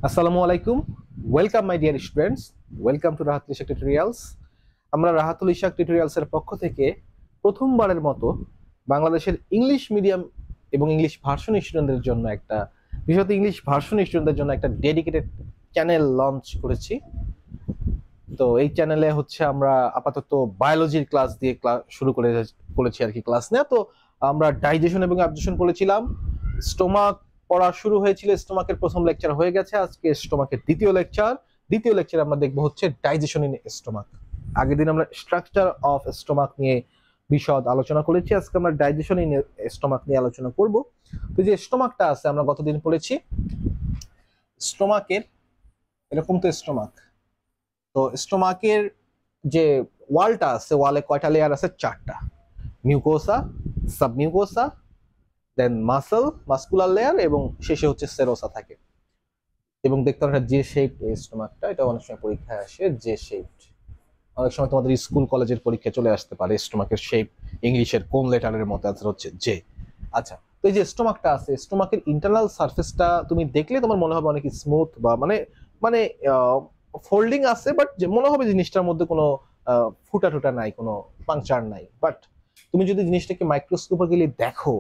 আসসালামু আলাইকুম। Welcome my dear students, welcome to Rahatul Ishaq tutorials. আমরা রাহাতুল ইশাক টিউটোরিয়ালসের পক্ষ থেকে প্রথমবারের মতো বাংলাদেশের ইংলিশ মিডিয়াম এবং ইংলিশ ভার্সন স্টুডেন্টদের জন্য বিশেষত ইংলিশ ভার্সন স্টুডেন্টদের জন্য একটা ডেডিকেটেড চ্যানেল লঞ্চ করেছি। তো এই চ্যানেলে হচ্ছে আমরা আপাতত বায়োলজির ক্লাস দিয়ে করেছি আর কি ক্লাস নেওয়া। তো আমরা ডাইজেশন এবং অ্যাবজর্পশন পড়েছিলাম। স্টোমাক পড়া শুরু হয়েছিল, স্টোমাকের প্রথম লেকচার হয়ে গেছে, আজকে স্টোমাকের দ্বিতীয় লেকচার আমরা দেখবো হচ্ছে ডাইজেশন ইন স্টোমাক। আগের দিন আমরা স্ট্রাকচার অফ স্টোমাক নিয়ে বিশদ আলোচনা করেছি, আজকে আমরা ডাইজেশন ইন স্টোমাক নিয়ে আলোচনা করব। তো যে স্টোমাকটা আছে আমরা গতদিন পড়েছি স্টোমাকের, এরকম তো স্টোমাক, তো স্টোমাকের যে ওয়ালটা আছে, ওয়ালে কয়টা লেয়ার আছে? চারটা। মিউকোসা, সাবমিউকোসা, দেন মাস্কুলার লেয়ার এবং শেষে হচ্ছে সেরোসা থাকে। এবং দেখতে পাচ্ছেন যে শেপ স্টোমাকটা, এটা অনেক সময় পরীক্ষায় আসে, যে শেপ। অনেক সময় তোমাদের স্কুল কলেজের পরীক্ষা চলে আসতে পারে স্টোমাকের শেপ ইংলিশের কোন লেটারের মতো, অ্যান্সার হচ্ছে জে। আচ্ছা, তো এই যে স্টোমাকটা আছে, স্টোমাকের ইন্টারনাল সারফেসটা তুমি দেখলে তোমার মনে হবে অনেক স্মুথ বা মানে মানে ফোল্ডিং আছে, বাট মনে হবে জিনিসটার মধ্যে কোনো ফুটা টুটা নাই, কোনো পাংচার নাই। বাট তুমি যদি জিনিসটাকে মাইক্রোস্কোপে গেলে দেখো,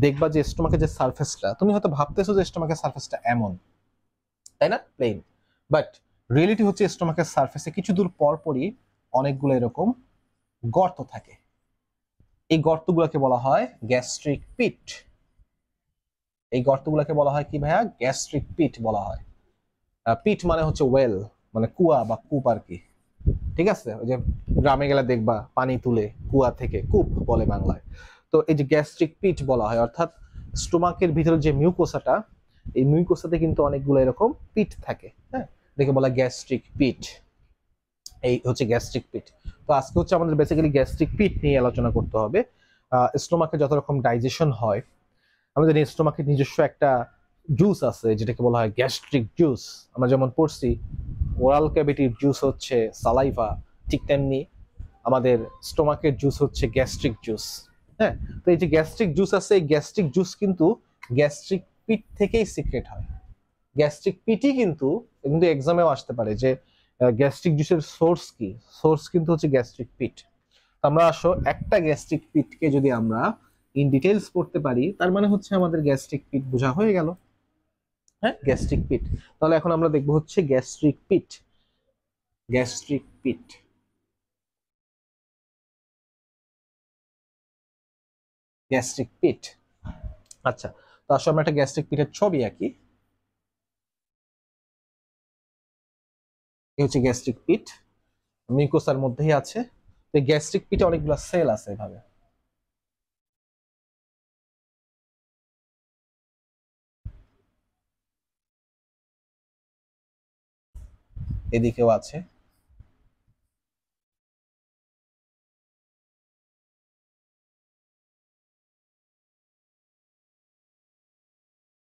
দেখবা যে স্টোমাকের যে সারফেসটা, তুমি হয়তো ভাবতেছো যে স্টোমাকের সারফেসটা এমন, তাই না, প্লেন। বাট রিয়েলিটি হচ্ছে স্টোমাকের সারফেসে কিছু দূর পর পরই অনেকগুলো এরকম গর্ত থাকে। এই গর্তগুলোকে বলা হয় গ্যাস্ট্রিক পিট। এই গর্তগুলোকে বলা হয় কি ভাইয়া? গ্যাস্ট্রিক পিট বলা হয়। পিট মানে হচ্ছে ওয়েল, মানে কুয়া বা কূপ আর কি। ঠিক আছে, ওই যে গ্রামে গেলে দেখবা পানি তুলে কুয়া থেকে, কূপ বলে বাংলায়। তো এই যে গ্যাস্ট্রিক পিট বলা হয়, অর্থাৎ স্টোমাকের ভিতরে যে মিউকোসাটা, এই মিউকোসাতে কিন্তু অনেকগুলো এরকম পিট থাকে। হ্যাঁ, দেখে বলা গ্যাস্ট্রিক পিট। এই হচ্ছে গ্যাস্ট্রিক পিট। তো আজকে হচ্ছে আমাদের বেসিক্যালি গ্যাস্ট্রিক পিট নিয়ে আলোচনা করতে হবে। স্টোমাকে যত রকম ডাইজেশন হয়, আমরা জানি স্টোমাকের নিজস্ব একটা জুস আছে যেটাকে বলা হয় গ্যাস্ট্রিক জুস। আমরা যেমন পড়ছি ওরাল ক্যাভিটির জুস হচ্ছে সালাইভা, ঠিক তেমনি আমাদের স্টোমাকের জুস হচ্ছে গ্যাস্ট্রিক জুস। হ্যাঁ, তো এই যে গ্যাস্ট্রিক জুস আছে, এই গ্যাস্ট্রিক জুস কিন্তু গ্যাস্ট্রিক পিট থেকেই সিক্রেট হয়। গ্যাস্ট্রিক পিটই কিন্তু কিন্তু এক্সামেও আসতে পারে যে গ্যাস্ট্রিক জুসের সোর্স কি? সোর্স কিন্তু হচ্ছে গ্যাস্ট্রিক পিট। আমরা আসো একটা গ্যাস্ট্রিক পিটকে যদি আমরা ইন ডিটেইলস পড়তে পারি, তার মানে হচ্ছে আমাদের গ্যাস্ট্রিক পিট বোঝা হয়ে গেল। হ্যাঁ, গ্যাস্ট্রিক পিট। তাহলে এখন আমরা দেখবো হচ্ছে গ্যাস্ট্রিক পিট। গ্যাস্ট্রিক পিট, গ্যাস্ট্রিক পিট। আচ্ছা, তো আসলে আমরা একটা গ্যাস্ট্রিক পিটের ছবি আঁকি। এই হচ্ছে গ্যাস্ট্রিক পিট, মিউকোসার মধ্যেই আছে। তো গ্যাস্ট্রিক পিটে অনেকগুলো সেল আছে এভাবে। এদিকেও আছে।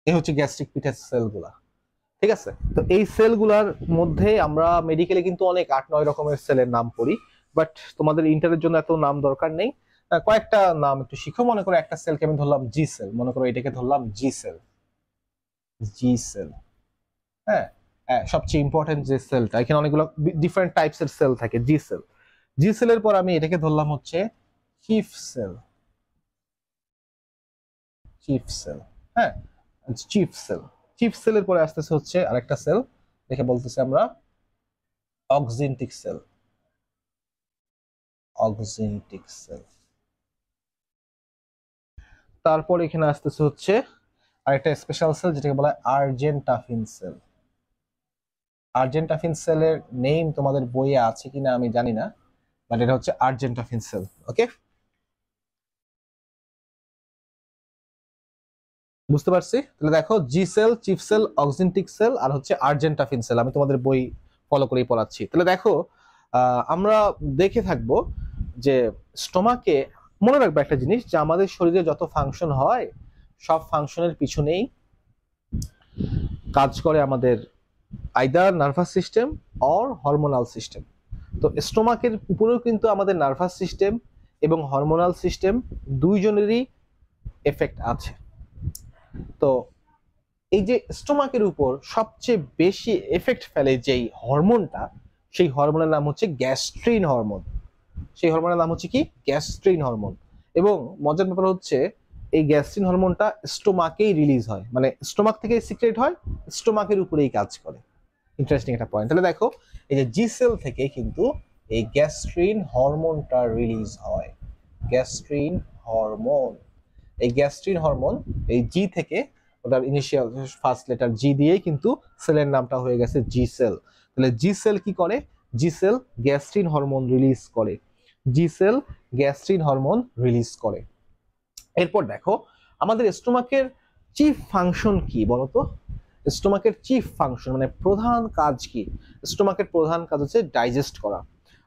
এই হচ্ছে গ্যাস্ট্রিক পিটের সেলগুলা। ঠিক আছে, তো এই সেলগুলার মধ্যে আমরা মেডিকেলে কিন্তু অনেক 8-9 রকমের সেলের নাম পড়ি, বাট তোমাদের ইন্টারের জন্য এত নাম দরকার নেই। কয়েকটা নাম একটু শিখো। মনে করো একটা সেলকে আমি ধরলাম জি সেল, মনে করো এটাকে ধরলাম জি সেল। জি সেল, হ্যাঁ। সবচেয়ে ইম্পর্টেন্ট যে সেলটা, এখানে অনেকগুলো ডিফারেন্ট টাইপস এর সেল থাকে। জি সেল, জি সেলের পর আমি এটাকে ধরলাম হচ্ছে চিফ সেল। চিফ সেল, হ্যাঁ, চিফ সেল। চিফ সেলের পরে আসতেছে হচ্ছে আরেকটা সেল, দেখে বলতেছে আমরা অক্সিনটিক সেল। অক্সিনটিক সেল। তারপর এখানে আসতেছে হচ্ছে আরেকটা স্পেশাল সেল যেটাকে বলা হয় আর্জেন্টাফিন সেল। আর্জেন্টাফিন সেলের নেম তোমাদের বইয়ে আছে কিনা আমি জানি না, বাট এটা হচ্ছে আর্জেন্টাফিন সেল। ওকে, বুঝতে পারছি। তাহলে দেখো, জি সেল, চিফ সেল, অক্সিনটিক সেল আর হচ্ছে আর্জেন্টাফিন সেল, আমি তোমাদের বই ফলো করেই পড়াচ্ছি। তাহলে দেখো, আমরা দেখে থাকবো যে স্টোমাকে, মনে রাখবে একটা জিনিস, যে আমাদের শরীরে যত ফাংশন হয় সব ফাংশনের পিছনেই কাজ করে আমাদের either nervous system or hormonal system. তো স্টোমাকের উপরেও কিন্তু আমাদের নার্ভাস সিস্টেম এবং হরমোনাল সিস্টেম দুইজনেরই এফেক্ট আছে। তো এই যে স্টোমাকের উপর সবচেয়ে বেশি এফেক্ট ফেলে যেই হরমোনটা, সেই হরমোনের নাম হচ্ছে গ্যাস্ট্রিন হরমোন। সেই হরমোনের নাম হচ্ছে কি? Gastrin hormone. এবং মজার ব্যাপার হচ্ছে এই গ্যাস্ট্রিন হরমোনটা স্টোমাকেই রিলিজ হয়, মানে স্টোমাক থেকে সিক্রেট হয়, স্টোমাকের উপরেই কাজ করে। ইন্টারেস্টিং একটা পয়েন্ট। তাহলে দেখো এই যে জি সেল থেকে কিন্তু এই গ্যাস্ট্রিন হরমোনটা রিলিজ হয়। গ্যাস্ট্রিন হরমোন, এই গ্যাস্ট্রিন হরমোন এই জি থেকে, ওটার ইনিশিয়াল ফার্স্ট লেটার জি দিয়েই কিন্তু সেলের নামটা হয়ে গেছে জি সেল। তাহলে জি সেল কি করে? জি সেল গ্যাস্ট্রিন হরমোন রিলিজ করে। জি সেল গ্যাস্ট্রিন হরমোন রিলিজ করে। এরপর দেখো আমাদের স্টোমাকের চিফ ফাংশন কি বলতো? স্টোমাকের চিফ ফাংশন মানে প্রধান কাজ কি? স্টোমাকের প্রধান কাজ হচ্ছে ডাইজেস্ট করা,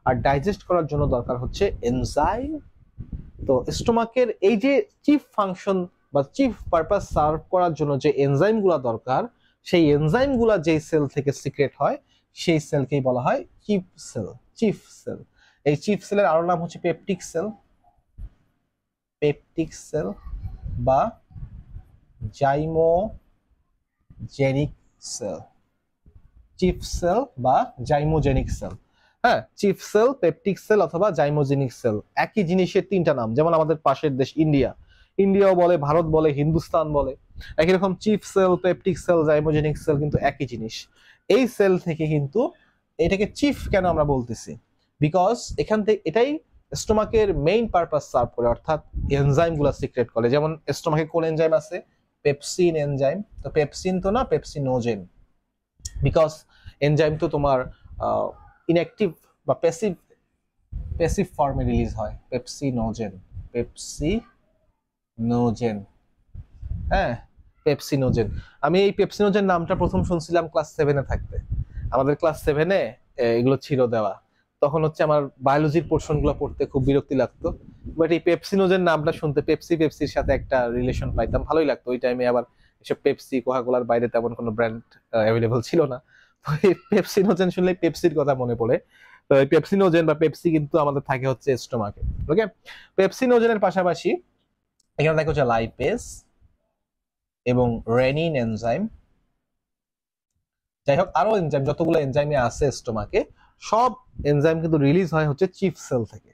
আর ডাইজেস্ট করার জন্য দরকার হচ্ছে এনজাইম। তো স্টোমাকের এই যে চিফ ফাংশন বা চিফ পারপাস সার্ভ করার জন্য যে এনজাইমগুলো দরকার, সেই এনজাইমগুলো যেই সেল থেকে সিক্রেট হয় সেই সেলকেই বলা হয় চিফ সেল। চিফ সেল, এই চিফ সেলের আরো নাম হচ্ছে পেপটিক সেল, পেপটিক সেল বা জাইমোজেনিক সেল। চিফ সেল বা জাইমোজেনিক সেল। হ্যাঁ, চিফ সেল, পেপটিক সেল অথবা জাইমোজেনিক সেল, একই জিনিসের তিনটা নাম। যেমন আমাদের পাশের দেশ ইন্ডিয়া, ইন্ডিয়াও বলে, ভারত বলে, হিন্দুস্তান বলে, একই রকম chief cell, peptic cell, zymogenic cell কিন্তু একই জিনিস। এই সেল থেকে কিন্তু এটাকে চিফ কেন আমরা বলতেছি? বিকজ এখান থেকে এটাই স্টোমাকের মেইন পারপাস সার্ভ করে, অর্থাৎ এনজাইম গুলা সিক্রেট করে। যেমন স্টোমাকে কোন এনজাইম আছে? Pepsin enzyme. তো পেপসিন তো না, পেপসিনোজেন। বিকজ এনজাইম তো তোমার ইনঅ্যাক্টিভ বা প্যাসিভ ফর্মে রিলিজ হয়। পেপসিনোজেন, পেপসিনোজেন, হ্যাঁ পেপসিনোজেন। আমি এই পেপসিনোজেন নামটা প্রথম শুনছিলাম ক্লাস 7-এ থাকতে। আমাদের ক্লাস 7-এ এগুলো ছিল দেওয়া। তখন হচ্ছে আমার বায়োলজির পোর্শন গুলো পড়তে খুব বিরক্তি লাগতো, বাট এই পেপসিনোজেন নামটা শুনতে পেপসির সাথে একটা রিলেশন পাইতাম, ভালোই লাগতো। ওই টাইমে আবার এসব পেপসি, কোকা-কোলার বাইরে তেমন কোনো ব্র্যান্ড অ্যাভেলেবল ছিল না। তো এই পেপসিনোজেন শুনলে পেপসির কথা মনে পড়ে। তো এই পেপসিনোজেন বা পেপসি কিন্তু আমাদের থাকে হচ্ছে স্টোমাকে। ওকে, পেপসিনোজেনের পাশাপাশি এখানে দেখো হচ্ছে লাইপেজ এবং রেনিন এনজাইম। যাই হোক, আরো এনজাইম, যতগুলো এনজাইমে আছে স্টোমাকে, সব এনজাইম কিন্তু রিলিজ হয় হচ্ছে চিফ সেল থেকে।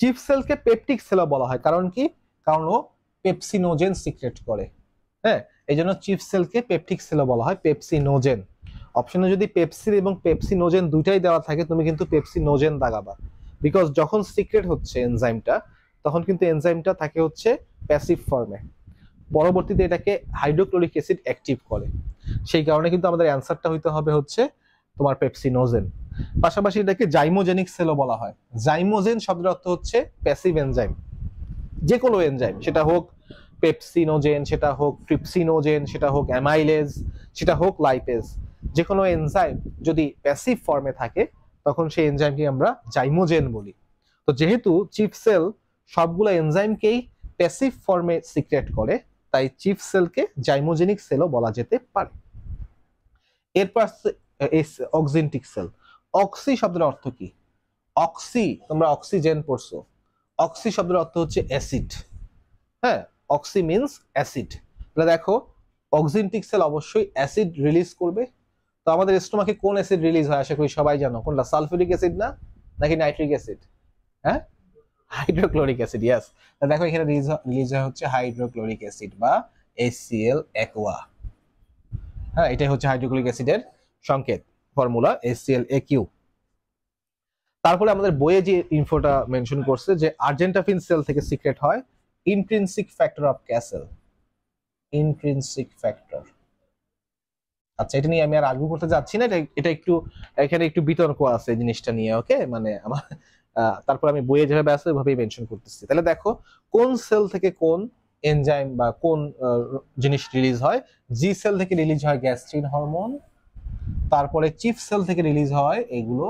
চিফ সেলকে পেপটিক সেলও বলা হয়, কারণ কি? কারণ ও পেপসিনোজেন সিক্রেট করে। হ্যাঁ, এই জন্য চিফ সেলকে পেপটিক সেলও বলা হয়, পেপসিনোজেন। অপশনে যদি পেপসিন এবং পেপসিনোজেন দুইটাই দেওয়া থাকে, তুমি কিন্তু পেপসিনোজেন দাগাবা। বিকজ যখন সিক্রেট হচ্ছে এনজাইমটা, তখন কিন্তু এনজাইমটা থাকে হচ্ছে প্যাসিভ ফর্মে, পরবর্তীতে এটাকে হাইড্রোক্লোরিক অ্যাসিড অ্যাক্টিভ করে। সেই কারণে কিন্তু আমাদের অ্যান্সারটা হইতে হবে হচ্ছে তোমার পেপসিনোজেন। পাশাপাশি এটাকে জাইমোজেনিক সেলও বলা হয়। জাইমোজেন শব্দের অর্থ হচ্ছে প্যাসিভ এনজাইম। যে কোনো এনজাইম, সেটা হোক পেপসিনোজেন, সেটা হোক ট্রিপসিনোজেন, সেটা হোক অ্যামাইলেজ, সেটা হোক লাইপেজ, যে কোনো এনজাইম যদি প্যাসিভ ফর্মে থাকে তখন সেই এনজাইমকে আমরা জাইমোজেন বলি। তো যেহেতু চিফ সেল সবগুলো এনজাইমকেই প্যাসিভ ফর্মে সিক্রেট করে, তাই চিফ সেলকে জাইমোজেনিক সেলও বলা যেতে পারে। এরপর অক্সিনটিক সেল। অক্সি শব্দের অর্থ কি? অক্সি, তোমরা অক্সিজেন পড়ছো, অক্সি শব্দের অর্থ হচ্ছে অ্যাসিড। হ্যাঁ, অক্সি মিন্স অ্যাসিড। তাহলে দেখো অক্সিনটিক সেল অবশ্যই অ্যাসিড রিলিজ করবে। তো আমাদের স্টোমাকে কোন অ্যাসিড রিলিজ হয় আশা করি সবাই জানো, কোনটা? সালফিউরিক অ্যাসিড না, নাকি নাইট্রিক অ্যাসিড? হ্যাঁ, হাইড্রোক্লোরিক অ্যাসিড। ইয়েস, দেখো এখানে রিলিজ হয় হচ্ছে হাইড্রোক্লোরিক অ্যাসিড বা HCl অ্যাকোয়া। হ্যাঁ, এটাই হচ্ছে হাইড্রোক্লোরিক অ্যাসিডের সংকেত, ফর্মুলা HClAQ। তারপরে আমাদের বইয়ে যে ইনফোটা মেনশন করছে যে আর্জেন্টাফিন সেল থেকে সিক্রেট হয় intrinsic factor of castle. Intrinsic factor, আচ্ছা এটা নিয়ে আমি আর আর্গু করতে যাচ্ছি না, এটা একটু এখানে একটু বিতর্ক আছে জিনিসটা নিয়ে। ওকে, মানে আমার তারপর আমি বইয়ে যেভাবে আছে ওইভাবেই মেনশন করতেছি। তাহলে দেখো কোন সেল থেকে কোন এনজাইম বা কোন জিনিস রিলিজ হয়। জি সেল থেকে রিলিজ হয় গ্যাস্ট্রিন হরমোন, তারপরে চিফ সেল থেকে রিলিজ হয় এগুলো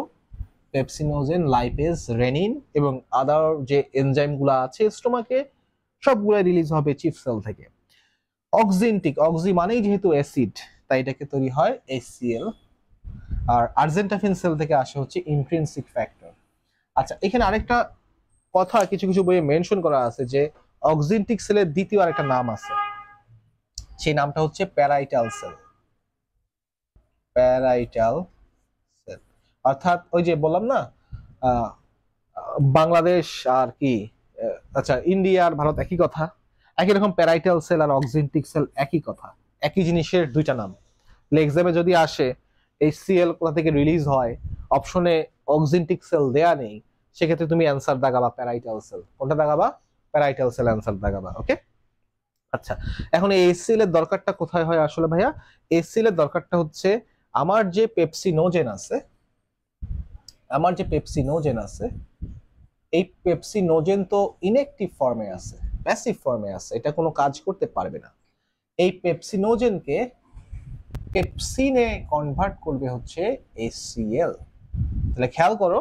পেপসিনোজেন, লাইপেজ, রেনিন এবং আদার যে এনজাইম গুলা আছে স্টোমাকে, সবগুলা রিলিজ হবে চিফ সেল থেকে। অক্সিনটিক, অক্সি মানেই যেহেতু অ্যাসিড, তাই এটাকে তৈরি হয় HCl। আর আর্জেন্টাফিন সেল থেকে আসে হচ্ছে ইন্ট্রিনসিক ফ্যাক্টর। আচ্ছা, এখানে আরেকটা কথা কিছু কিছু বইয়ে মেনশন করা আছে যে অক্সিনটিক সেলের দ্বিতীয় আরেকটা নাম আছে, সেই নামটা হচ্ছে প্যারাইটাল সেল। প্যারাইটাল সেল অর্থাৎ ওই যে বললাম না বাংলাদেশ আর কি আচ্ছা ইন্ডিয়া আর ভারত একই কথা, একই রকম প্যারাইটাল সেল আর অক্সিনটিক সেল একই কথা, একই জিনিসের দুইটা নাম। এক্সামে যদি আসে HCl কোথা থেকে রিলিজ হয়, অপশনে অক্সিনটিক সেল দেয়া নেই, সেক্ষেত্রে তুমি অ্যান্সার দাগাবা প্যারাইটাল সেল। কোনটা দাগাবা? প্যারাইটাল সেল অ্যান্সার দাগাবা। ওকে, আচ্ছা এখন এই HCl এর দরকারটা কোথায় হয় আসলে ভাইয়া? HCl এর দরকারটা হচ্ছে আমার যে পেপসিনোজেন আছে, আমার যে পেপসিনোজেন আছে, এই পেপসিনোজেন তো ইনঅ্যাক্টিভ ফর্মে আছে, প্যাসিভ ফর্মে আছে, এটা কোনো কাজ করতে পারবে না। এই পেপসিনোজেনকে পেপসিনে কনভার্ট করবে হচ্ছে HCl। তাহলে খেয়াল করো,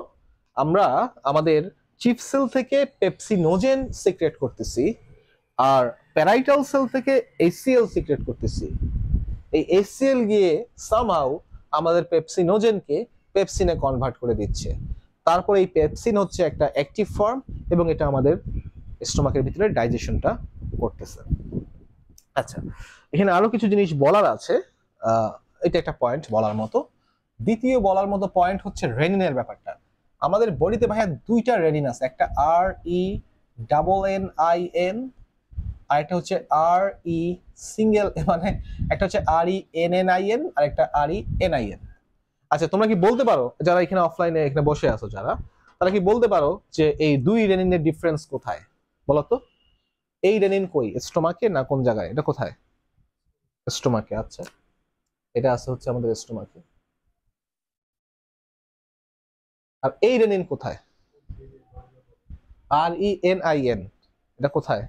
আমরা আমাদের চিফ সেল থেকে পেপসিনোজেন সিক্রেট করতেছি আর প্যারাইটাল সেল থেকে HCl সিক্রেট করতেছি। এই HCl গিয়ে সামহাউ আমাদের পেপসিনোজেনকে পেপসিনে কনভার্ট করে দিচ্ছে। তারপর এই পেপসিন হচ্ছে একটা অ্যাক্টিভ ফর্ম এবং এটা আমাদের স্টোমাকের ভিতরে ডাইজেশনটা করতেছে। আচ্ছা এখানে আরো কিছু জিনিস বলার আছে, এটা একটা পয়েন্ট বলার মতো। দ্বিতীয় বলার মতো পয়েন্ট হচ্ছে রেনিনের ব্যাপারটা। আমাদের বডিতে ভাইয়া দুইটা রেনিন আছে, একটা RENNIN আর একটা হচ্ছে RE সিঙ্গেল, মানে একটা হচ্ছে RENNIN আর একটা RENIN। আচ্ছা তোমরা কি বলতে পারো, যারা এখানে অফলাইনে এখানে বসে আছো যারা, তারা কি বলতে পারো যে এই দুই রেনিনের ডিফারেন্স কোথায়? বলো তো, এই রেনিন কই, স্টোমাকে না কোন জায়গায়? এটা কোথায়? স্টোমাকে। আচ্ছা এটা আছে হচ্ছে আমাদের স্টোমাকে। আর এই রেনিন কোথায়? RENIN, এটা কোথায়?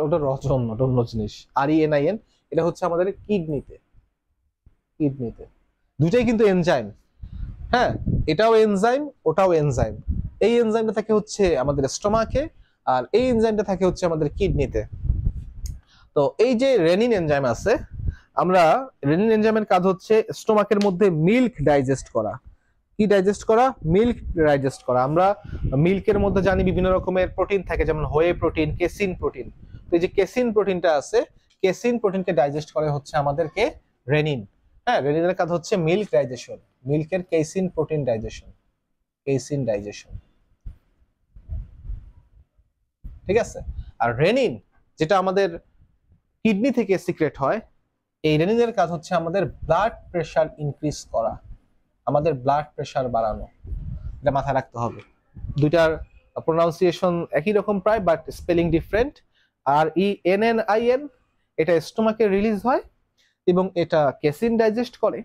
ওটা রচন, ওটা অন্য জিনিস। RENIN এটা হচ্ছে আমাদের কিডনিতে। কিডনিতে দুইটাই কিন্তু এনজাইম, হ্যাঁ এটাও এনজাইম ওটাও এনজাইম। এই এনজাইমটা থাকে হচ্ছে আমাদের স্টোমাকে আর এই এনজাইমটা থাকে হচ্ছে আমাদের কিডনিতে। তো এই যে রেনিন এনজাইম আছে, আমরা রেনিন এনজাইমের কাজ হচ্ছে স্টোমাকের মধ্যে মিল্ক ডাইজেস্ট করা। কি ডাইজেস্ট করা? মিল্ক ডাইজেস্ট করা। আমরা মিল্কের মধ্যে জানি বিভিন্ন রকমের প্রোটিন থাকে, যেমন হোয়ে প্রোটিন, কেসিন প্রোটিন। তো এই যে কেসিন প্রোটিনটা আছে, কেসিন প্রোটিনকে ডাইজেস্ট করে হচ্ছে আমাদেরকে রেনিন। হ্যাঁ রেনিনের কাজ হচ্ছে মিল্ক ডাইজেশন, মিল্কের casein protein digestion, casein digestion. ঠিক আছে? আর রেনিন যেটা আমাদের কিডনি থেকে সিক্রেট হয়, এই রেনিনের কাজ হচ্ছে আমাদের ব্লাড প্রেশার ইনক্রিজ করা, আমাদের ব্লাড প্রেশার বাড়ানো। এটা মাথায় রাখতে হবে। দুইটার প্রোনাউন্সিয়েশন একই রকম প্রায়, বাট স্পেলিং ডিফারেন্ট। RENNIN এটা স্টোমাকে রিলিজ হয় এবং এটা কেসিন ডাইজেস্ট করে,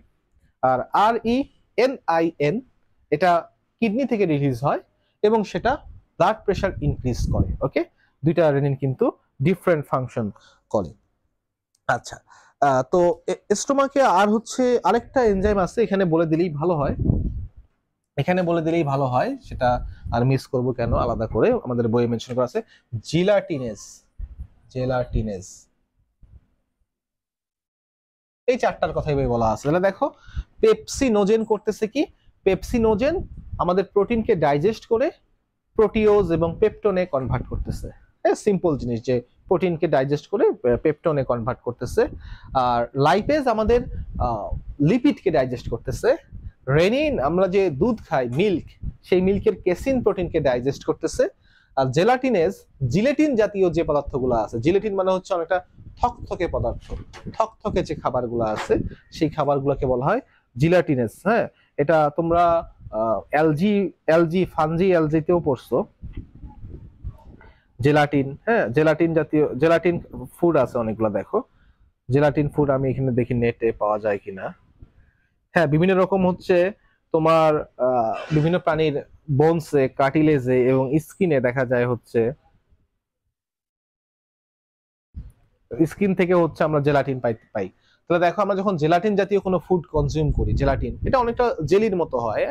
আর RENIN এটা কিডনি থেকে রিলিজ হয় এবং সেটা ব্লাড প্রেশার ইনক্রিজ করে। ওকে, দুইটা রেনিন কিন্তু ডিফারেন্ট ফাংশন করে। আচ্ছা তো স্টোমাকে আর হচ্ছে আরেকটা এনজাইম আছে, এখানে বলে দিলেই ভালো হয়, এখানে বলে দিলেই ভালো হয়, সেটা আর মিস করব কেন, আলাদা করে আমাদের বইয়ে মেনশন করা আছে, জিলাটিনেজ। জেলাটিনেজ, এই চারটার কথাই বই বলা আছে। তাহলে দেখো পেপসিনোজেন করতেছে কি? পেপসিনোজেন আমাদের প্রোটিনকে ডাইজেস্ট করে প্রোটিওজ এবং পেপটোনে কনভার্ট করতেছে। সিম্পল জিনিস যে প্রোটিনকে ডাইজেস্ট করে পেপটোনে কনভার্ট করতেছে। আর লাইপেজ আমাদের লিপিডকে ডাইজেস্ট করতেছে। রেনিন আমরা যে দুধ খাই, মিল্ক, সেই মিল্কের কেসিন প্রোটিনকে ডাইজেস্ট করতেছে। আর জেলাটিনেজ জিলেটিন জাতীয় যে পদার্থগুলো আছে, জিলেটিন মানে হচ্ছে অনেকটা থকথকে পদার্থ, থকথকে যে খাবারগুলো আছে সেই খাবারগুলোকে বলা হয় জিলাটিনেজ। হ্যাঁ এটা তোমরা ফানজি এলজিতেও পড়ছো জেলাটিন। হ্যাঁ জেলাটিন জাতীয় জেলাটিন ফুড আছে অনেকগুলো, দেখো জেলাটিন ফুড আমি এখানে দেখি নেটে পাওয়া যায় কিনা। হ্যাঁ বিভিন্ন রকম হচ্ছে তোমার বিভিন্ন প্রাণীর বোনসে, কার্টিলেজে এবং স্কিনে দেখা যায় হচ্ছে, স্কিন থেকে হচ্ছে আমরা জেলাটিন পাই। তাহলে দেখো আমরা যখন জেলাটিন জাতীয় কোনো ফুড কনজিউম করি, জেলাটিন এটা অনেকটা জেলির মতো হয়,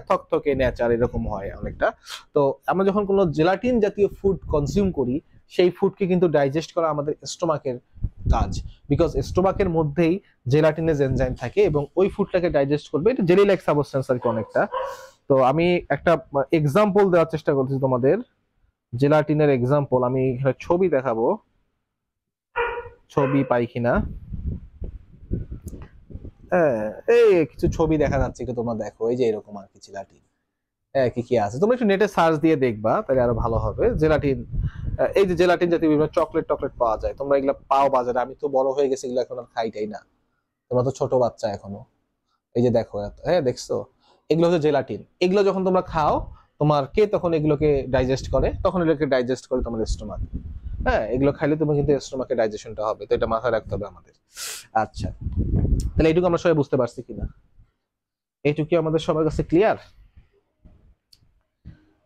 থকথকে নেচার এরকম হয় অনেকটা। তো আমরা যখন কোনো জেলাটিন জাতীয় ফুড কনজিউম করি, সেই ফুডকে কিন্তু ডাইজেস্ট করা আমাদের স্টোমাকের কাজ, বিকজ স্টোমাকের মধ্যেই জেলাটিনেজ এনজাইম থাকে এবং ওই ফুডটাকে ডাইজেস্ট করবে। এটা জেলি লাইক সাবস্টেন্স আর কি অনেকটা। তো আমি একটা এক্সাম্পল দেওয়ার চেষ্টা করছি তোমাদের। জেলাটিনের এক্সাম্পল আমি এখানে ছবি দেখাবো, ছবি পাই কিনা। হ্যাঁ, এই কিছু ছবি দেখা যাচ্ছে, একটু তোমরা দেখো, এই যে এরকম আর কি জেলাটিন। হ্যাঁ, কি কি আছে তোমরা একটু নেটে সার্চ দিয়ে দেখবা, তাহলে আরো ভালো হবে। জেলাটিন, এই যে জেলাটিন জাতীয় বিভিন্ন চকলেট টকলেট পাওয়া যায়, তোমরা এগুলা পাও বাজারে। আমি তো বড় হয়ে গেছি, এগুলো এখন আর খাইটাই না। তোমরা তো ছোট বাচ্চা এখনো। এই যে দেখো, হ্যাঁ দেখছো, এগুলো হচ্ছে জেলাটিন। এগুলো যখন তোমরা খাও, তোমার কে তখন এগুলোকে ডাইজেস্ট করে, তখন এগুলোকে ডাইজেস্ট করে তোমার স্টোমাক। হ্যাঁ, এগুলো খাইলে তুমি কিন্তু স্টোমাকে ডাইজেশনটা হবে, তো এটা মাথায় রাখতে হবে আমাদের। আচ্ছা, তাহলে এইটুকু আমরা সবাই বুঝতে পারছি কিনা? এইটুকু আমাদের সবার কাছে ক্লিয়ার?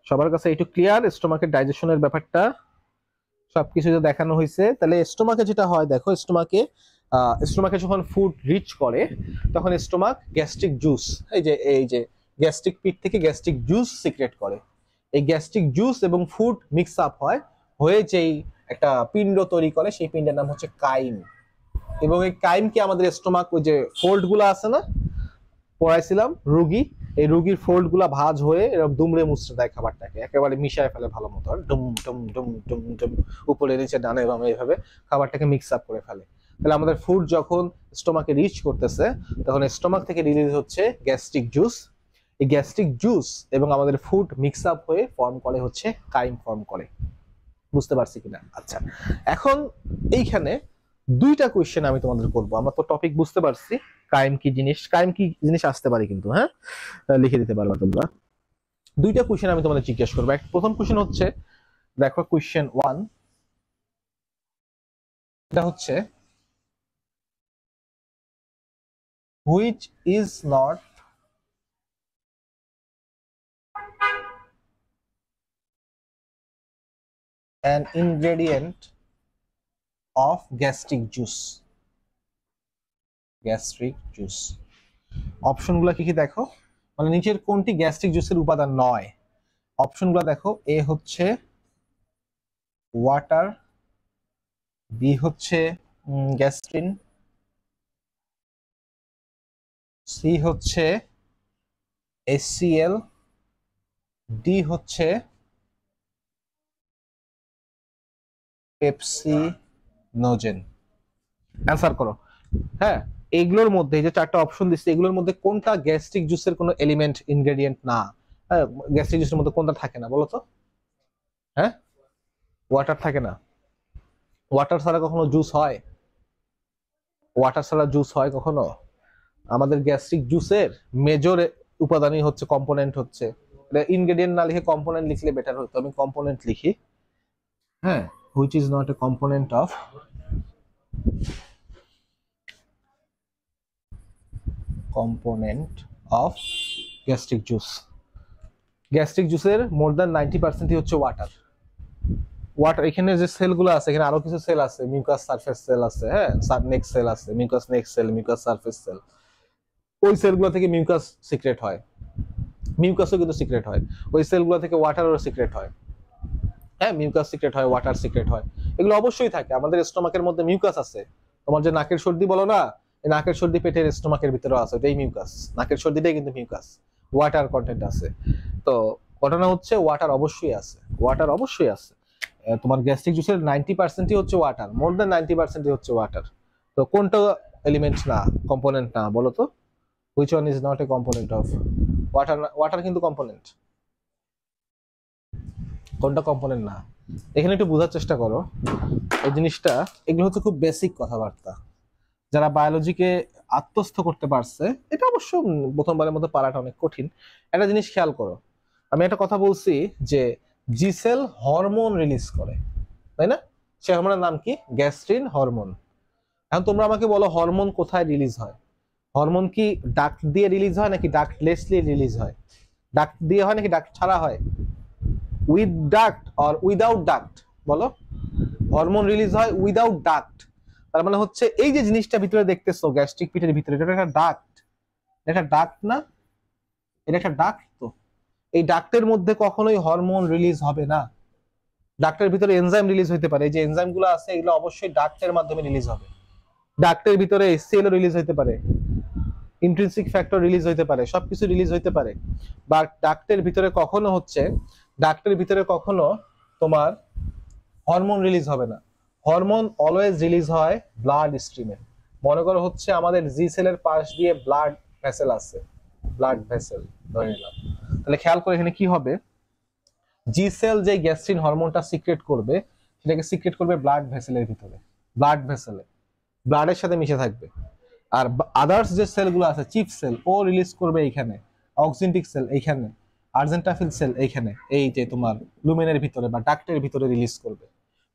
সবার কাছে এইটুকু ক্লিয়ার? স্টোমাকের ডাইজেশনের ব্যাপারটা সবকিছু যে দেখানো হয়েছে। তাহলে স্টোমাকে যেটা হয় দেখো, স্টোমাকে যখন ফুড রিচ করে, তখন স্টোমাক গ্যাস্ট্রিক জুস, এই যে গ্যাস্ট্রিক পিট থেকে গ্যাস্ট্রিক জুস সিক্রেট করে। এই গ্যাস্ট্রিক জুস এবং ফুড মিক্স আপ হয়ে যেই একটা পিণ্ড তৈরি করে, সেই পিণ্ডের নাম হচ্ছে কাইম। এবং এই কাইমকে আমাদের স্টোমাক, ওই যে ফোল্ড গুলো আছে না, পড়াইছিলাম রুগী, এই রুগীর ফোল্ড গুলা ভাঁজ হয়ে এরকম দুমড়ে মুচড়ে দেয় খাবারটাকে, একেবারে মিশায় ফেলে ভালো মতো, আর ডুম ডুম ডুম ডুম ডুম, উপরে নিচে ডানে বামে এইভাবে খাবারটাকে মিক্স আপ করে ফেলে। তাহলে আমাদের ফুড যখন স্টোমাকে রিচ করতেছে, তখন স্টোমাক থেকে রিলিজ হচ্ছে গ্যাস্ট্রিক জুস। এই গ্যাস্ট্রিক জুস এবং আমাদের ফুড মিক্স আপ হয়ে ফর্ম করে হচ্ছে কাইম ফর্ম করে। বুঝতে পারছি কিনা? আচ্ছা, এখন এইখানে দুইটা কোয়েশ্চেন আমি তোমাদের করবো। আমরা তো টপিক বুঝতে পারছি, কাইম কি জিনিস, কাইম কি জিনিস আসতে পারে কিন্তু, হ্যাঁ লিখে দিতে পারবা তোমরা। দুইটা কোয়েশ্চেন আমি তোমাদের জিজ্ঞেস করবো। প্রথম কোয়েশ্চেন হচ্ছে, দেখো কোয়েশ্চেন 1, এটা হচ্ছে which is not an ingredient of gastric juice? Gastric juice অপশনগুলো কি কি দেখো, মানে নিচের কোনটি গ্যাস্ট্রিক জুসের উপাদান নয়? অপশনগুলো দেখো, এ হচ্ছে ওয়াটার, বি হচ্ছে গ্যাস্ট্রিন, সি হচ্ছে HCl, ডি হচ্ছে পেপসিনোজেন। অ্যান্সার করো। হ্যাঁ, এগুলোর মধ্যে, এই যে চারটা অপশন দিচ্ছে, এগুলোর মধ্যে কোনটা গ্যাস্ট্রিক জুসের কোনো এলিমেন্ট, ইনগ্রেডিয়েন্ট না? হ্যাঁ, গ্যাস্ট্রিক জুসের মধ্যে কোনটা থাকে না বলো তো? হ্যাঁ, ওয়াটার থাকে না। ওয়াটার ছাড়া কখনো জুস হয়? ওয়াটার ছাড়া জুস হয় কখনো? আমাদের গ্যাস্ট্রিক জুসের মেজর উপাদানই হচ্ছে, কম্পোনেন্ট হচ্ছে, ইনগ্রেডিয়েন্ট না লিখে কম্পোনেন্ট লিখলে বেটার হতো। আমি কম্পোনেন্ট লিখি। হ্যাঁ, which is not a component of gastric juice. Gastric জুসের মোর দ্যান 90% হচ্ছে ওয়াটার। ওয়াটার, এখানে যে সেলগুলো আছে, এখানে আরো কিছু সেল আছে, মিউকাস সারফেস সেল আছে, হ্যাঁ নেক্স সেল আছে, mucous neck cell, mucous surface cell. ওই সেলগুলো থেকে মিউকাস সিক্রেট হয়, মিউকাসও কিন্তু সিক্রেট হয়। ওই সেলগুলো থেকে ওয়াটারও সিক্রেট হয়। হ্যাঁ, মিউকাস সিক্রেট হয়, ওয়াটার সিক্রেট হয়, এগুলো অবশ্যই থাকে। আমাদের স্টোমাকের মধ্যে মিউকাস আছে। তোমার যে নাকের সর্দি বলো না, এই নাকের সর্দি পেটের স্টোমাকের ভিতরে আছে, ওটাই মিউকাস। নাকের সর্দিটাই কিন্তু মিউকাস, ওয়াটার কন্টেন্ট আছে। তো ঘটনা হচ্ছে ওয়াটার অবশ্যই আছে, ওয়াটার অবশ্যই আছে। তোমার গ্যাস্ট্রিক জুসের 90%ই হচ্ছে ওয়াটার, মোর দেন 90%ই হচ্ছে ওয়াটার। তো কোনটা এলিমেন্ট না, কম্পোনেন্ট না বলো তো? Which one is not a component of water? Water কিন্তু কম্পোনেন্ট। কোনটা কম্পোনেন্ট না? এখানে একটু বোঝার চেষ্টা করো এই জিনিসটা। এগুলো হচ্ছে খুব বেসিক কথাবার্তা, যারা বায়োলজিকে আত্মস্থ করতে পারছে। এটা অবশ্য প্রথমবারের মধ্যে পারাটা অনেক কঠিন। একটা জিনিস খেয়াল করো, আমি একটা কথা বলছি যে জি সেল হরমোন রিলিজ করে, তাই না? সে হরমোনের নাম কি? Gastrin hormone. এখন তোমরা আমাকে বলো, হরমোন কোথায় রিলিজ হয়? হরমোন কি ডাক্ট দিয়ে রিলিজ হয় নাকি ডাক্টলেসলি রিলিজ হয়? ডাক্ট দিয়ে হয় নাকি ডাক্ট ছাড়া হয়? With duct or without duct বলো? হরমোন রিলিজ হয় উইদাউট ডাক্ট। তার মানে হচ্ছে এই যে জিনিসটা ভিতরে দেখতেছো, গ্যাস্ট্রিক পিটের ভিতরে, এটা একটা ডাক্ট। এটা ডাক্ট না? এটা একটা ডাক্ট। তো এই ডাক্টের মধ্যে কখনোই হরমোন রিলিজ হবে না। ডাক্টের ভিতরে এনজাইম রিলিজ হতে পারে, এই যে এনজাইম গুলো আছে, এগুলো অবশ্যই ডাক্টের মাধ্যমে রিলিজ হবে। ডাক্টের ভিতরে HCl রিলিজ হতে পারে, ইন্ট্রিনসিক ফ্যাক্টর রিলিজ হতে পারে, সবকিছু রিলিজ হতে পারে। বা ডাক্টের ভিতরে কখনো তোমার হরমোন রিলিজ হবে না। হরমোন অলওয়েজ রিলিজ হয় ব্লাড স্ট্রিমে। মনে করো হচ্ছে আমাদের জি সেলের পাশ দিয়ে ব্লাড ভেসেল আছে, ব্লাড ভেসেল ধরে নিলাম, তাহলে খেয়াল করে এখানে কি হবে, জি সেল যে গ্যাস্ট্রিন হরমোনটা সিক্রেট করবে সেটাকে সিক্রেট করবে ব্লাড ভেসেলের ভিতরে, ব্লাড ভেসেলে ব্লাডের সাথে মিশে থাকবে। আর আদার্স যে সেলগুলো আছে চিফ সেল ও রিলিজ করবে এইখানে, অক্সিনটিক সেল এইখানে, আর্জেন্টাফিল সেল এইখানে, এই যে তোমার লুমেনের ভিতরে বা ডাক্টের ভিতরে রিলিজ করবে।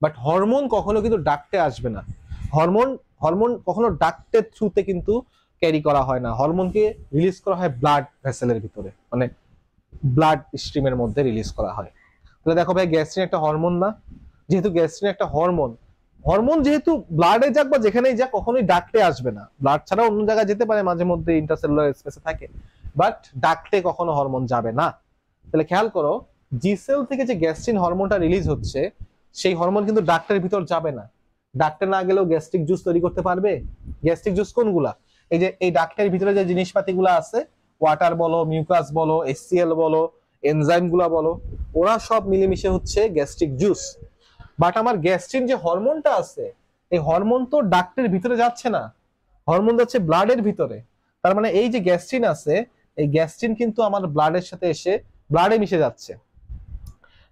বাট হরমোন কখনো কিন্তু ডাক্টে আসবে না। হরমোন হরমোন কখনো ডাক্টের থ্রুতে কিন্তু ক্যারি করা হয় না। হরমোনকে রিলিজ করা হয় ব্লাড ভেসেলের ভিতরে, মানে ব্লাড স্ট্রিমের মধ্যে রিলিজ করা হয়। তাহলে দেখো ভাই গ্যাস্ট্রিন একটা হরমোন না? যেহেতু গ্যাস্ট্রিন একটা হরমোন, হরমোন যেহেতু ব্লাডে যাক বা যেখানেই যাক কখনোই ডাক্টে আসবে না। ব্লাড ছাড়া অন্য জায়গায় যেতে পারে, মাঝে মধ্যে ইন্টারসেলুলার স্পেসে থাকে, বাট ডাক্টে কখনো হরমোন যাবে না। তাহলে খেয়াল করো, জি সেল থেকে যে গ্যাস্ট্রিন হরমোনটা রিলিজ হচ্ছে সেই হরমোন কিন্তু ডাক্টের ভিতর যাবে না। ডাক্টে না গেলেও গ্যাস্ট্রিক জুস তৈরি করতে পারবে। গ্যাস্ট্রিক জুস কোনগুলা? এই যে এই ডাক্টের ভিতরে যে জিনিসপাতিগুলো আছে, ওয়াটার বলো, মিউকাস বলো, এসসিএল বলো, এনজাইম গুলা বলো, ওরা সব মিলেমিশে হচ্ছে গ্যাস্ট্রিক জুস। বাট আমার গ্যাস্ট্রিন যে হরমোনটা আছে, এই হরমোন তো ডাক্টের ভিতরে যাচ্ছে না, হরমোন যাচ্ছে ব্লাডের ভিতরে। তার মানে এই যে গ্যাস্ট্রিন আছে, এই গ্যাস্ট্রিন কিন্তু আমার ব্লাডের সাথে এসে ব্লাডে মিশে যাচ্ছে।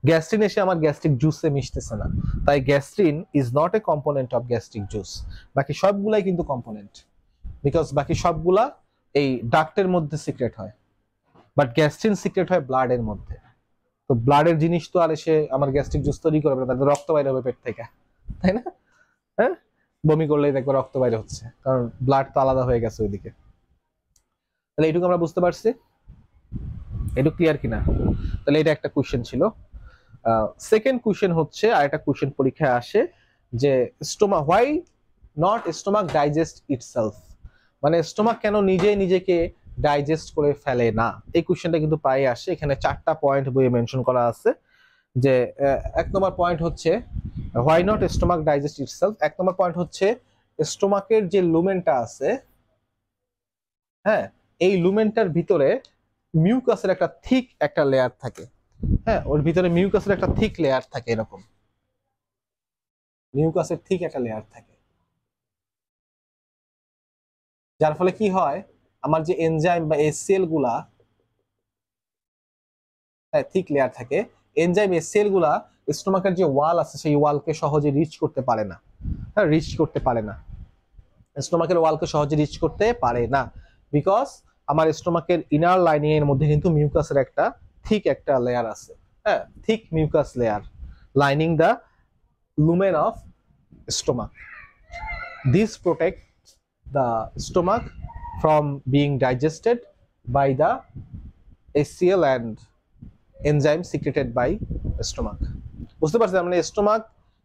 গ্যাস্ট্রিন এসে আমার গ্যাস্ট্রিক জুসে মিশতেছে না। তাই gastrin is not a component of gastric juice. বাকি সবগুলাই কিন্তু কম্পোনেন্ট, বিকজ বাকি সবগুলা এই ডাক্টের মধ্যে সিক্রেট হয়, বাট গ্যাস্ট্রিন সিক্রেট হয় ব্লাডের মধ্যে। তো ব্লাডের জিনিস তো আর এসে আমার গ্যাস্ট্রিক জুস তৈরি করবে না, তাদের রক্ত বাইরে হবে পেট থেকে, তাই না? হ্যাঁ, বমি করলেই দেখবো রক্ত বাইরে হচ্ছে, কারণ ব্লাড তো আলাদা হয়ে গেছে ওইদিকে। তাহলে এইটুকু আমরা বুঝতে পারছি, এটুকু ক্লিয়ার কিনা? তাহলে এটা একটা কোশ্চেন ছিল। সেকেন্ড কোশ্চেন হচ্ছে, আর একটা কোশ্চেন পরীক্ষায় আসে যে stomach, why not stomach digest itself, মানে স্টোমাক কেন নিজে নিজেকে ডাইজেস্ট করে ফেলে না। এই কোশ্চেনটা কিন্তু প্রায় আসে। এখানে 4টা পয়েন্ট বইয়ে মেনশন করা আছে। যে 1 নম্বর পয়েন্ট হচ্ছে why not stomach digest itself. 1 number point হচ্ছে স্টোমাকের যে লুমেনটা আছে, হ্যাঁ, এই লুমেনটার ভিতরে মিউকাসের একটা থিক একটা লেয়ার থাকে। হ্যাঁ, ওর ভিতরে মিউকাসের একটা থিক লেয়ার থাকে, এরকম মিউকাসের থিক একটা লেয়ার থাকে, যার ফলে কি হয়, আমার যে এনজাইম বা এসসিএল গুলা, হ্যাঁ থিক লেয়ার থাকে, এনজাইম এসসিএল গুলা স্টোমাকের যে ওয়াল আছে সেই ওয়ালকে সহজে রিচ করতে পারে না। হ্যাঁ, রিচ করতে পারে না, স্টোমাকের ওয়ালকে সহজে রিচ করতে পারে না, বিকজ আমার স্টোমাকের ইনার লাইনিং এর মধ্যে কিন্তু মিউকাসের একটা থিক একটা লেয়ার আছে। হ্যাঁ, thick mucous layer lining the lumen of stomach. This protects the stomach from being digested by the HCl and enzyme secreted by stomach. বুঝতে পারছেন? মানে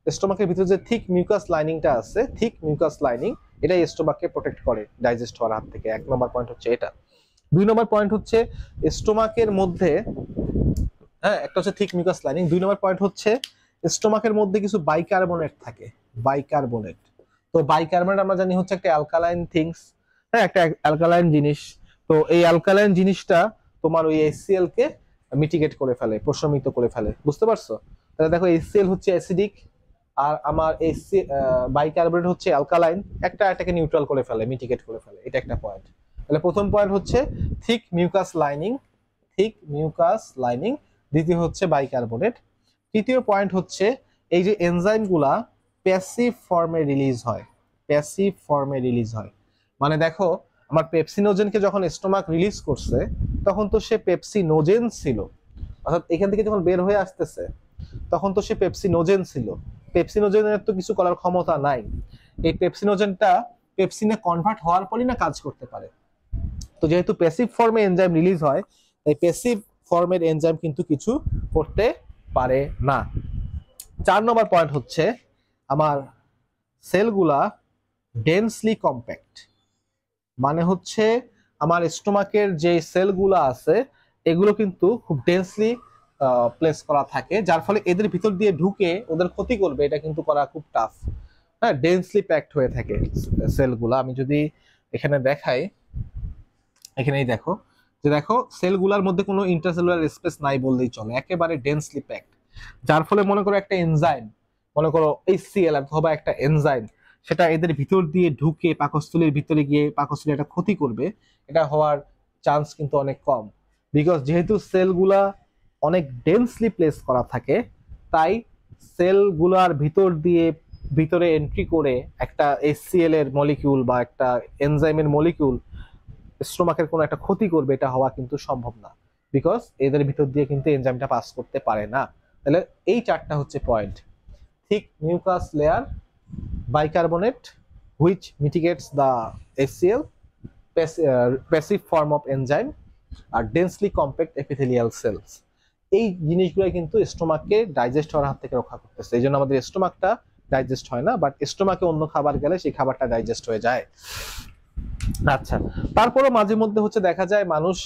স্টোমাকের ভিতরে যে থিক মিউকাস লাইনিংটা আছে, থিক মিউকাস লাইনিং, এটা স্টোমাককে প্রোটেক্ট করে ডাইজেস্ট হওয়ার হাত থেকে। 1 নম্বর পয়েন্ট হচ্ছে এটা। 2 নম্বর পয়েন্ট হচ্ছে স্টোমাকের মধ্যে, হ্যাঁ একটা হচ্ছে থিক মিউকাস লাইনিং, 2 নম্বর পয়েন্ট হচ্ছে স্টোমাকের মধ্যে কিছু বাইকার্বনেট থাকে, বাইকার্বনেট। তো বাইকার্বনেট আমরা জানি হচ্ছে একটা অ্যালকালাইন থিংস, হ্যাঁ একটা অ্যালকালাইন জিনিস। তো এই অ্যালকালাইন জিনিসটা তোমার ওই HCl কে মিটিগেট করে ফেলে, প্রশমিত করে ফেলে। বুঝতে পারছো? তাহলে দেখো HCl হচ্ছে অ্যাসিডিক, আর আমার বাইকার্বনেট হচ্ছে অ্যালকালাইন, একটা এটাকে নিউট্রাল করে ফেলে, মিটিগেট করে ফেলে। এটা একটা পয়েন্ট। তাহলে প্রথম পয়েন্ট হচ্ছে thick mucous lining, thick mucous lining. দ্বিতীয় হচ্ছে বাইকার্বনেট। তৃতীয় পয়েন্ট হচ্ছে এই যে এনজাইমগুলা প্যাসিভ ফর্মে রিলিজ হয়, প্যাসিভ ফর্মে রিলিজ হয়। মানে দেখো আমার পেপসিনোজেনকে যখন স্টোমাক রিলিজ করছে তখন তো সে পেপসিনোজেন ছিল, অর্থাৎ এখান থেকে যখন বের হয়ে আসতেছে তখন তো সে পেপসিনোজেন ছিল। পেপসিনোজেনের তো কিছু করার ক্ষমতা নাই। এই পেপসিনোজেনটা পেপসিনে কনভার্ট হওয়ার পরই না কাজ করতে পারে। তো যেহেতু প্যাসিভ ফর্মে এনজাইম রিলিজ হয়, তাই প্যাসিভ ফর্মের এনজাইম কিন্তু কিছু করতে পারে না। 4 নম্বর পয়েন্ট হচ্ছে আমার সেলগুলা ডেন্সলি কম্প্যাক্ট, মানে হচ্ছে আমার স্টোমাকের যে সেলগুলা আছে এগুলো কিন্তু খুব ডেন্সলি প্লেস করা থাকে, যার ফলে এদের ভিতর দিয়ে ঢুকে ওদের ক্ষতি করবে এটা কিন্তু করা খুব টাফ। হ্যাঁ, ডেন্সলি প্যাকড হয়ে থাকে সেলগুলা। আমি যদি এখানে দেখাই, এখানেই দেখো যে দেখো সেলগুলার মধ্যে কোনো ইন্টারসেলুলার স্পেস নাই বললেই চলে, একেবারে ডেন্সলি প্যাকড। যার ফলে মনে করো একটা এনজাইম, মনে করো HCl অথবা একটা এনজাইম, সেটা এদের ভিতর দিয়ে ঢুকে পাকস্থলীর ভিতরে গিয়ে পাকস্থলী একটা ক্ষতি করবে, এটা হওয়ার চান্স কিন্তু অনেক কম। বিকজ যেহেতু সেলগুলা অনেক ডেন্সলি প্লেস করা থাকে, তাই সেলগুলার ভিতর দিয়ে ভিতরে এন্ট্রি করে একটা HCl এর মলিকিউল বা একটা এনজাইমের মলিকিউল স্টোমাকের কোনো একটা ক্ষতি করবে, এটা হওয়া কিন্তু সম্ভব না। বিকজ এদের ভিতর দিয়ে কিন্তু এনজাইমটা পাস করতে পারে না। তাহলে এই চারটা হচ্ছে point: thick mucus layer, bicarbonate which mitigates the HCl, passive form of enzyme, আর ডেন্সলি কম্প্যাক্ট এপিথেলিয়াল সেলস। এই জিনিসগুলো কিন্তু স্টোমাককে ডাইজেস্ট হওয়ার হাত থেকে রক্ষা করতেছে। এই জন্য আমাদের স্টোমাকটা ডাইজেস্ট হয় না, বাট স্টোমাকে অন্য খাবার গেলে সেই খাবারটা ডাইজেস্ট হয়ে যায়। আচ্ছা, তারপরে মাঝে মধ্যে হচ্ছে দেখা যায় মানুষ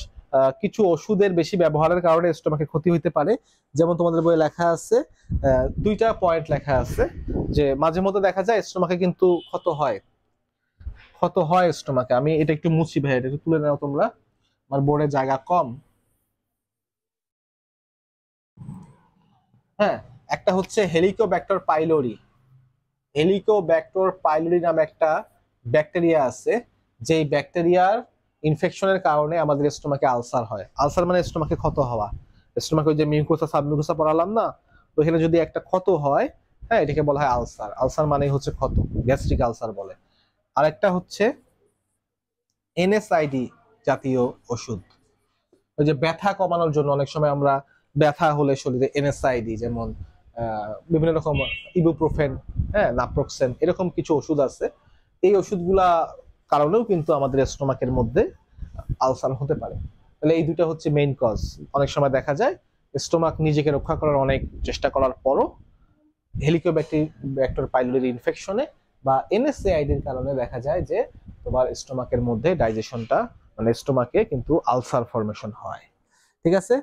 কিছু ওষুধের বেশি ব্যবহারের কারণে স্টোমাকে ক্ষতি হইতে পারে। যেমন তোমাদের বইয়ে লেখা আছে, দুইটা পয়েন্ট লেখা আছে যে মাঝে মধ্যে দেখা যায় স্টোমাকে কিন্তু ক্ষত হয় স্টোমাকে। আমি এটা একটু মুছি ভাই, এটা একটু তুলে নাও তোমরা, আমার বোর্ডে জায়গা কম। হ্যাঁ, একটা হচ্ছে হেলিকোব্যাক্টর পাইলোরি। হেলিকোব্যাক্টর পাইলোরি নামে একটা ব্যাকটেরিয়া আছে, যেই ব্যাকটেরিয়ার ইনফেকশনের কারণে আমাদের স্টোমাকে আলসার হয়। আলসার মানে স্টোমাকে ক্ষত হওয়া। স্টোমাকে ওই যে মিউকোসা সাবমিউকোসা পড়ালাম না, তো এখানে যদি একটা ক্ষত হয়, হ্যাঁ, এটাকে বলা হয় আলসার। আলসার মানে হচ্ছে ক্ষত, গ্যাস্ট্রিক আলসার বলে। আরেকটা হচ্ছে NSAID জাতীয় ওষুধ, ওই যে ব্যথা কমানোর জন্য অনেক সময় আমরা ব্যথা হলে শরীরে NSAID, যেমন বিভিন্ন রকম ইবুপ্রোফেন, হ্যাঁ, নাপ্রোক্সেন, এরকম কিছু ওষুধ আছে। এই ওষুধগুলা কারণেও কিন্তু আমাদের স্টোমাকের মধ্যে আলসার হতে পারে। তাহলে এই দুটো হচ্ছে মেইন কজ। অনেক সময় দেখা যায় স্টোমাক নিজেকে রক্ষা করার অনেক চেষ্টা করার পরও হেলিকোব্যাক্টর পাইলোরি ইনফেকশনে বা NSAID-র কারণে দেখা যায় যে তোমার স্টোমাকের মধ্যে ডাইজেশনটা, মানে স্টোমাকে কিন্তু আলসার ফরমেশন হয়। ঠিক আছে,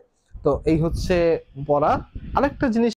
তো এই হচ্ছে পড়া। আরেকটা জিনিস